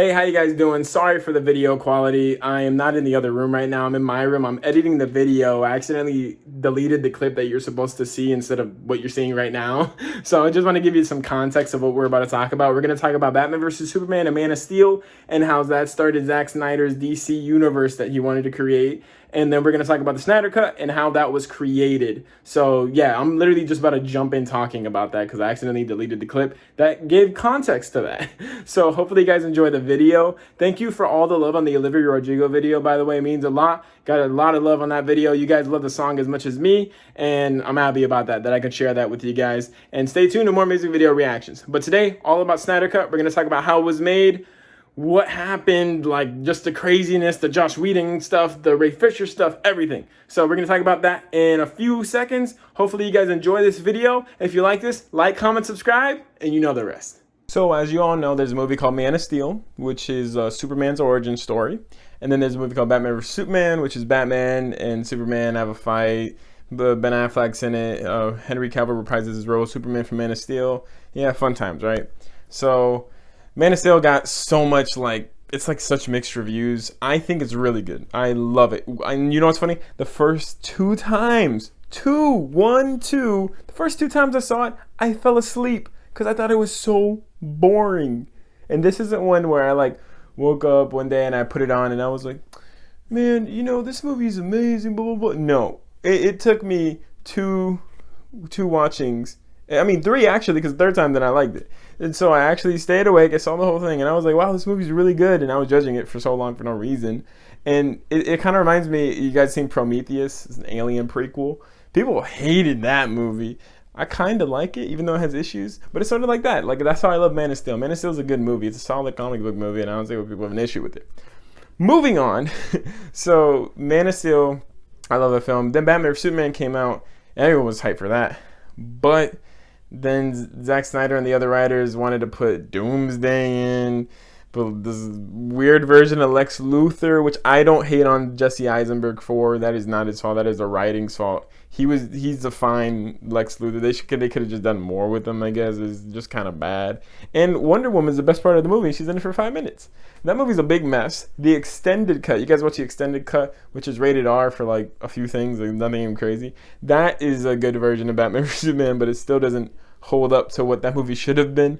Hey, how you guys doing? Sorry for the video quality. I am not in the other room right now. I'm in my room. I'm editing the video. I accidentally deleted the clip that you're supposed to see instead of what you're seeing right now. So I just want to give you some context of what we're about to talk about. We're going to talk about Batman vs. Superman and Man of Steel and how that started Zack Snyder's DC universe that he wanted to create. And then we're going to talk about the Snyder Cut and how that was created. So yeah, I'm literally just about to jump in talking about that because I accidentally deleted the clip that gave context to that. So hopefully you guys enjoy the video. Thank you for all the love on the Olivia Rodrigo video, by the way. It means a lot. Got a lot of love on that video. You guys love the song as much as me, and I'm happy about that I can share that with you guys. And stay tuned to more music video reactions. But today, all about Snyder Cut. We're going to talk about how it was made, what happened, like just the craziness, the Joss Whedon stuff, the Ray Fisher stuff, everything. So we're going to talk about that in a few seconds. Hopefully you guys enjoy this video. If you like this, like, comment, subscribe, and you know the rest. So as you all know, there's a movie called Man of Steel, which is Superman's origin story. And then there's a movie called Batman vs. Superman, which is Batman and Superman have a fight. Ben Affleck's in it. Henry Cavill reprises his role, Superman from Man of Steel. Yeah, fun times, right? So Man of Steel got so much, it's like such mixed reviews. I think it's really good. I love it. And you know what's funny? The first two times, the first two times I saw it, I fell asleep because I thought it was so boring. And this isn't one where I woke up one day and I put it on and I was like, man, you know, this movie is amazing, blah, blah, blah. No, it took me two watchings. I mean, three actually, because the third time then I liked it. And so I actually stayed awake. I saw the whole thing and I was like, wow, this movie's really good. And I was judging it for so long for no reason. And it kind of reminds me, you guys seen Prometheus? It's an alien prequel. People hated that movie. I kind of like it, even though it has issues. But it's sort of like that. That's how I love Man of Steel. Man of Steel is a good movie. It's a solid comic book movie, and I don't think people have an issue with it. Moving on. So, Man of Steel, I love the film. Then Batman vs. Superman came out. Everyone was hyped for that. But then Zack Snyder and the other writers wanted to put Doomsday in. But this weird version of Lex Luthor, which I don't hate on Jesse Eisenberg for. That is not his fault. That is the writing's fault. He's a fine Lex Luthor. They could have just done more with him, I guess. It's just kind of bad. And Wonder Woman is the best part of the movie. She's in it for 5 minutes. That movie's a big mess. The extended cut, you guys watch the extended cut, which is rated R for a few things, nothing even crazy. That is a good version of Batman vs. Superman, but it still doesn't hold up to what that movie should have been.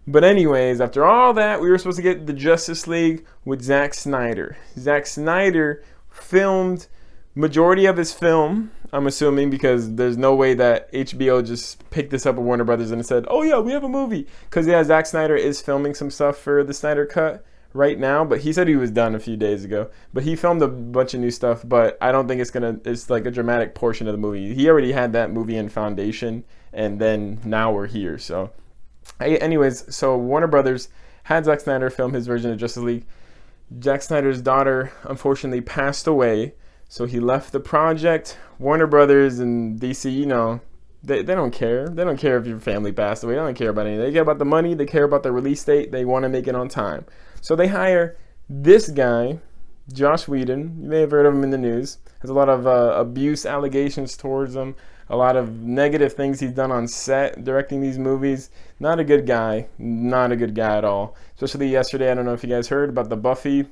But anyways, after all that, we were supposed to get the Justice League with Zack Snyder. Zack Snyder filmed majority of his film, I'm assuming, because there's no way that HBO just picked this up with Warner Brothers and said, oh yeah, we have a movie. Because yeah, Zack Snyder is filming some stuff for the Snyder Cut right now, but he said he was done a few days ago. But he filmed a bunch of new stuff, but I don't think it's like a dramatic portion of the movie. He already had that movie in foundation, and then now we're here, so... Anyways, so Warner Brothers had Zack Snyder film his version of Justice League. Zack Snyder's daughter unfortunately passed away, so he left the project. Warner Brothers and DC, you know, they don't care. They don't care if your family passed away. They don't care about anything. They care about the money. They care about the release date. They want to make it on time. So they hire this guy, Joss Whedon. You may have heard of him in the news. Has a lot of abuse allegations towards him. A lot of negative things he's done on set directing these movies. Not a good guy. Not a good guy at all. Especially yesterday, I don't know if you guys heard about the Buffy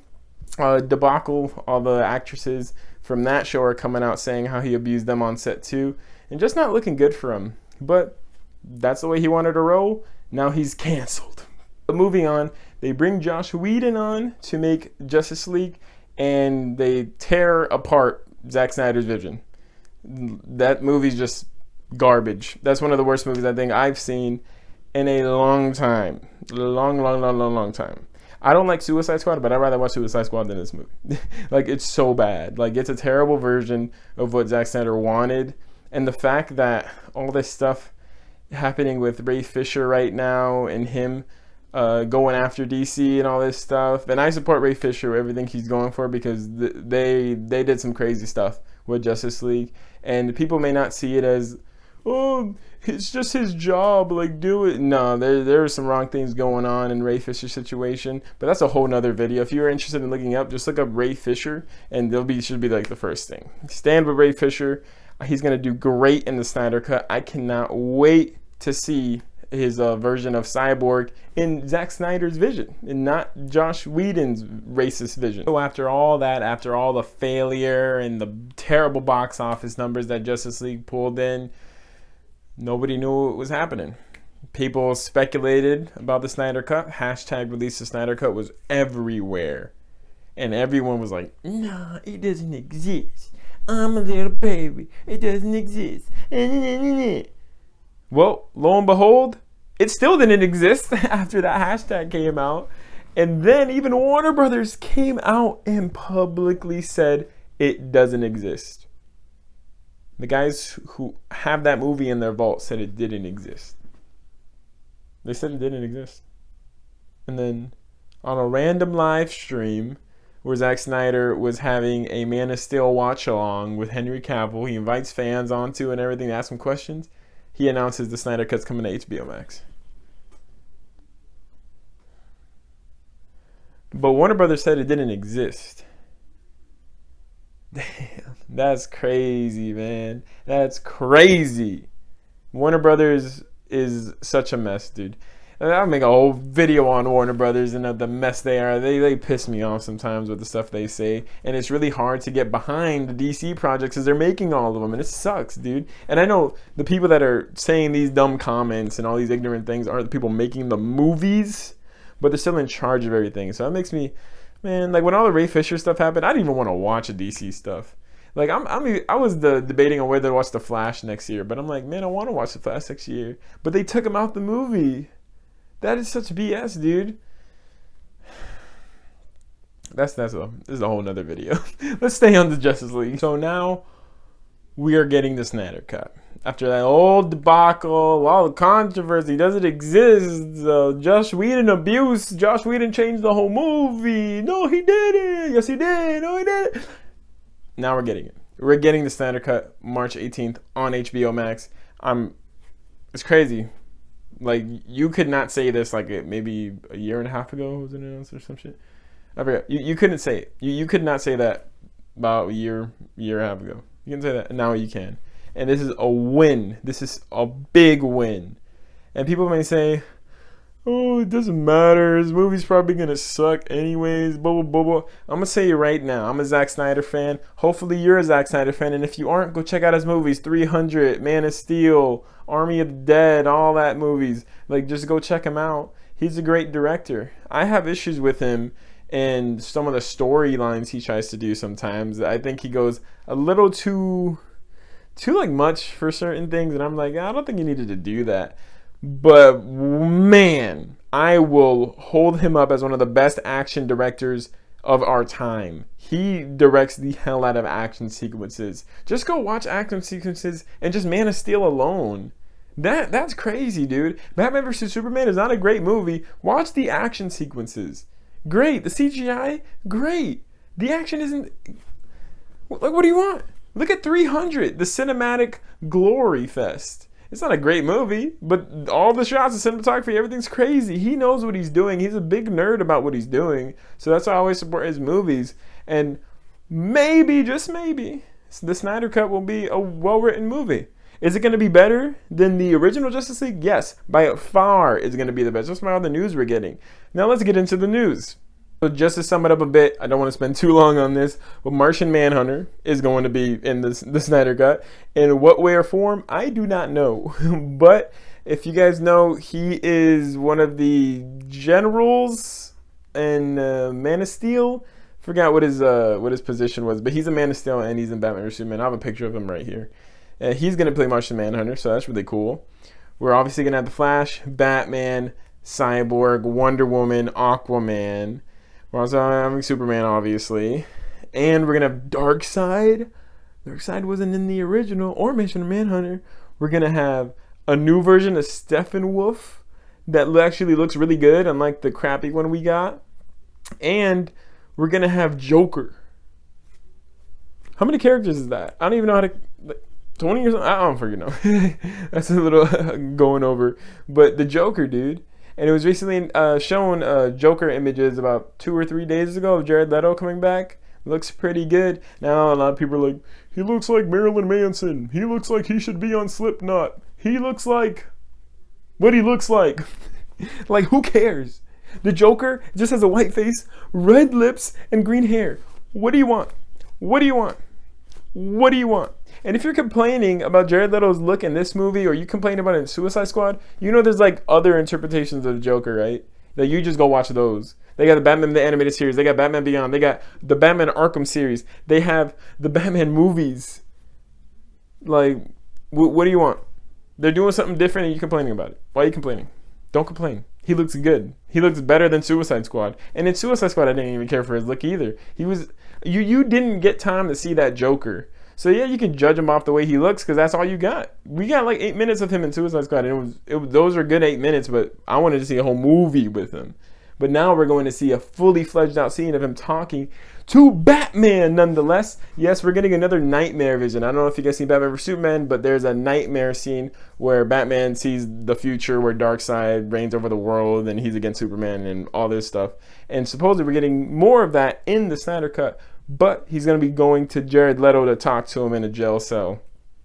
debacle. All the actresses from that show are coming out saying how he abused them on set too. And just not looking good for him. But that's the way he wanted to roll. Now he's canceled. But moving on, they bring Joss Whedon on to make Justice League. And they tear apart Zack Snyder's vision. That movie's just garbage. That's one of the worst movies I think I've seen in a long time. Long time. I don't like Suicide Squad, but I'd rather watch Suicide Squad than this movie. It's so bad. It's a terrible version of what Zack Snyder wanted. And the fact that all this stuff happening with Ray Fisher right now and him going after DC and all this stuff. And I support Ray Fisher, everything he's going for, because they did some crazy stuff with Justice League. And people may not see it as, oh, it's just his job, do it. No, there are some wrong things going on in Ray Fisher's situation, but that's a whole nother video. If you're interested in looking up, just look up Ray Fisher, and should be the first thing. Stand with Ray Fisher. He's going to do great in the Snyder Cut. I cannot wait to see his version of Cyborg in Zack Snyder's vision and not Josh Whedon's racist vision. So after all that, after all the failure and the terrible box office numbers that Justice League pulled in, nobody knew what was happening. People speculated about the Snyder Cut. Hashtag release the Snyder Cut was everywhere. And everyone was like, nah, it doesn't exist. I'm a little baby. It doesn't exist. Well, lo and behold, it still didn't exist after that hashtag came out. And then even Warner Brothers came out and publicly said it doesn't exist. The guys who have that movie in their vault said it didn't exist. They said it didn't exist. And then on a random live stream where Zack Snyder was having a Man of Steel watch along with Henry Cavill, he invites fans onto and everything to ask him questions. He announces the Snyder Cut's coming to HBO Max. But Warner Brothers said it didn't exist. Damn, that's crazy, man. That's crazy. Warner Brothers is such a mess, dude. I'll make a whole video on Warner Brothers and the mess they are. They piss me off sometimes with the stuff they say. And it's really hard to get behind the DC projects because they're making all of them. And it sucks, dude. And I know the people that are saying these dumb comments and all these ignorant things are the people making the movies. But they're still in charge of everything. So that makes me, man, like when all the Ray Fisher stuff happened, I didn't even want to watch the DC stuff. Like I was debating on whether to watch The Flash next year. But I'm like, man, I want to watch The Flash next year. But they took him out the movie. That is such BS, dude. This is a whole nother video. Let's stay on the Justice League. So now we are getting the Snyder Cut. After that old debacle, all the controversy, does it exist? Josh Whedon abuse. Josh Whedon changed the whole movie. No, he didn't. Yes, he did. No, he didn't. Now we're getting it. We're getting the Snyder Cut March 18th on HBO Max. It's crazy. Like, you could not say this like maybe a year and a half ago was it announced or some shit. I forgot. You couldn't say it. You could not say that about a year and a half ago. You can say that. Now you can. And this is a win. This is a big win. And people may say, oh, it doesn't matter. This movie's probably going to suck anyways. Blah, blah, blah, blah. I'm going to say it right now. I'm a Zack Snyder fan. Hopefully you're a Zack Snyder fan. And if you aren't, go check out his movies. 300, Man of Steel, Army of the Dead, all that movies. Like, just go check him out. He's a great director. I have issues with him and some of the storylines he tries to do sometimes. I think he goes a little too like much for certain things. And I'm like, I don't think you needed to do that. But man, I will hold him up as one of the best action directors of our time. He directs the hell out of action sequences. Just go watch action sequences and just Man of Steel alone. That's crazy, dude. Batman vs. Superman is not a great movie. Watch the action sequences. Great. The CGI, great. The action isn't... Like, what do you want? Look at 300, the cinematic glory fest. It's not a great movie, but all the shots, the cinematography, everything's crazy. He knows what he's doing. He's a big nerd about what he's doing. So that's why I always support his movies. And maybe, just maybe, the Snyder Cut will be a well-written movie. Is it going to be better than the original Justice League? Yes, by far it's going to be the best. Just by all the news we're getting. Now let's get into the news. So just to sum it up a bit, I don't want to spend too long on this, but Martian Manhunter is going to be in the Snyder Cut. In what way or form, I do not know. But if you guys know, he is one of the generals in Man of Steel. Forgot what his position was, but he's a Man of Steel and he's in Batman vs. Superman. I have a picture of him right here. He's going to play Martian Manhunter, so that's really cool. We're obviously going to have the Flash, Batman, Cyborg, Wonder Woman, Aquaman. We're also having Superman, obviously. And we're going to have Darkseid. Darkseid wasn't in the original or Martian Manhunter. We're going to have a new version of Steppenwolf that actually looks really good, unlike the crappy one we got. And we're going to have Joker. How many characters is that? I don't even know how to... 20 or something? I don't freaking know. That's a little going over. But the Joker, dude. And it was recently shown Joker images about 2 or 3 days ago of Jared Leto coming back. Looks pretty good. Now a lot of people are like, he looks like Marilyn Manson. He looks like he should be on Slipknot. He looks like what he looks like. Like, who cares? The Joker just has a white face, red lips, and green hair. What do you want? What do you want? What do you want? And if you're complaining about Jared Leto's look in this movie, or you complain about it in Suicide Squad, you know there's like other interpretations of the Joker, right? That you just go watch those. They got the Batman the Animated Series. They got Batman Beyond. They got the Batman Arkham series. They have the Batman movies. Like, what do you want? They're doing something different and you're complaining about it. Why are you complaining? Don't complain. He looks good. He looks better than Suicide Squad. And in Suicide Squad, I didn't even care for his look either. He was, you didn't get time to see that Joker. So yeah, you can judge him off the way he looks because that's all you got. We got like 8 minutes of him in Suicide Squad, and those are good 8 minutes. But I wanted to see a whole movie with him. But now we're going to see a fully fledged out scene of him talking to Batman nonetheless. Yes, we're getting another nightmare vision. I don't know if you guys seen Batman vs Superman, but there's a nightmare scene where Batman sees the future where Darkseid reigns over the world and he's against Superman and all this stuff. And supposedly we're getting more of that in the Snyder Cut, but he's going to be going to Jared Leto to talk to him in a jail cell.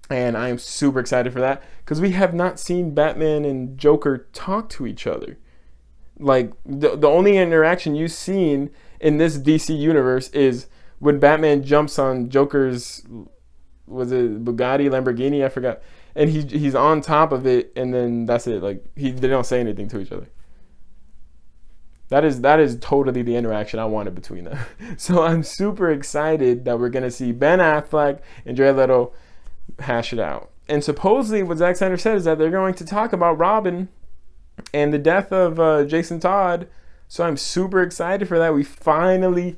And I am super excited for that because we have not seen Batman and Joker talk to each other. Like, the only interaction you've seen in this DC universe is when Batman jumps on Joker's, was it Bugatti, Lamborghini, I forgot, and he's on top of it, and then that's it. Like, they don't say anything to each other. That is totally the interaction I wanted between them. So I'm super excited that we're gonna see Ben Affleck and Jared Leto hash it out. And supposedly what Zack Snyder said is that they're going to talk about Robin and the death of Jason Todd. So I'm super excited for that. We finally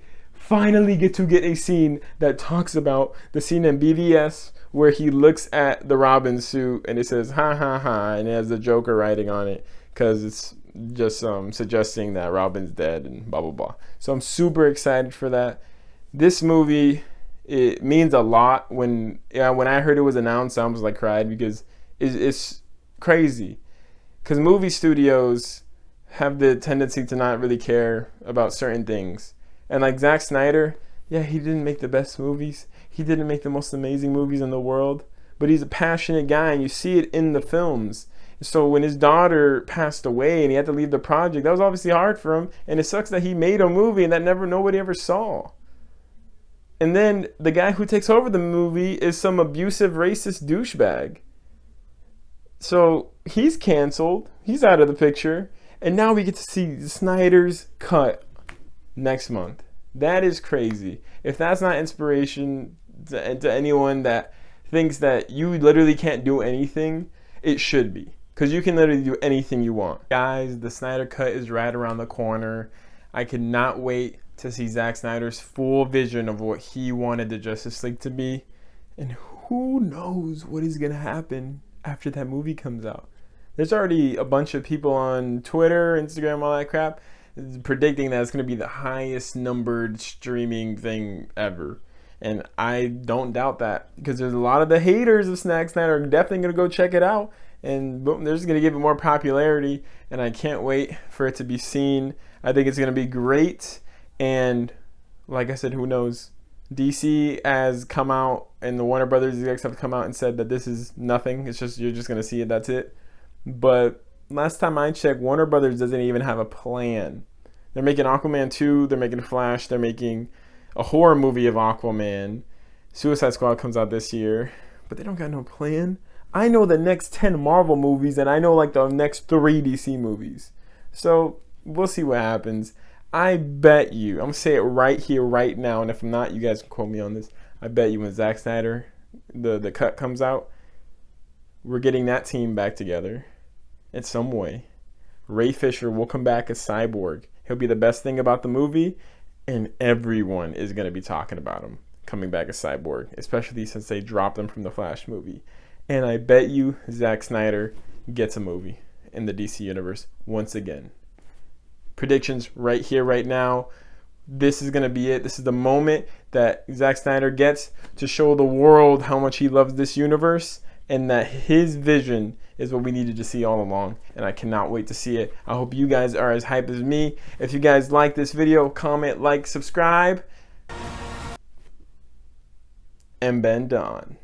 get to get a scene that talks about the scene in BVS where he looks at the Robin suit and it says ha ha ha, and it has the Joker writing on it because it's just suggesting that Robin's dead and blah blah blah. So I'm super excited for that. This movie, it means a lot. When I heard it was announced, I almost like cried because it's crazy. Because movie studios have the tendency to not really care about certain things. And like Zack Snyder, yeah, he didn't make the best movies. He didn't make the most amazing movies in the world. But he's a passionate guy, and you see it in the films. So when his daughter passed away and he had to leave the project, that was obviously hard for him. And it sucks that he made a movie and that nobody ever saw. And then the guy who takes over the movie is some abusive, racist douchebag. So he's canceled. He's out of the picture. And now we get to see Snyder's cut next month. That is crazy. If that's not inspiration to anyone that thinks that you literally can't do anything, it should be. Because you can literally do anything you want. Guys, the Snyder Cut is right around the corner. I cannot wait to see Zack Snyder's full vision of what he wanted the Justice League to be. And who knows what is going to happen after that movie comes out. There's already a bunch of people on Twitter, Instagram, all that crap, predicting that it's going to be the highest numbered streaming thing ever. And I don't doubt that because there's a lot of the haters of Zack Snyder are definitely going to go check it out. And boom, they're just going to give it more popularity. And I can't wait for it to be seen. I think it's going to be great. And like I said, who knows? DC has come out and the Warner Brothers execs have come out and said that this is nothing. It's just, you're just going to see it. That's it. But last time I checked, Warner Brothers doesn't even have a plan. They're making Aquaman 2. They're making Flash. They're making a horror movie of Aquaman. Suicide Squad comes out this year. But they don't got no plan. I know the next 10 Marvel movies and I know like the next 3 DC movies. So we'll see what happens. I bet you, I'm going to say it right here, right now, and if I'm not, you guys can quote me on this. I bet you when Zack Snyder, the cut comes out, we're getting that team back together in some way. Ray Fisher will come back as Cyborg. He'll be the best thing about the movie, and everyone is going to be talking about him coming back as Cyborg, especially since they dropped him from the Flash movie. And I bet you Zack Snyder gets a movie in the DC universe once again. Predictions right here, right now. This is going to be it. This is the moment that Zack Snyder gets to show the world how much he loves this universe and that his vision is what we needed to see all along. And I cannot wait to see it. I hope you guys are as hyped as me. If you guys like this video, comment, like, subscribe. And bend on.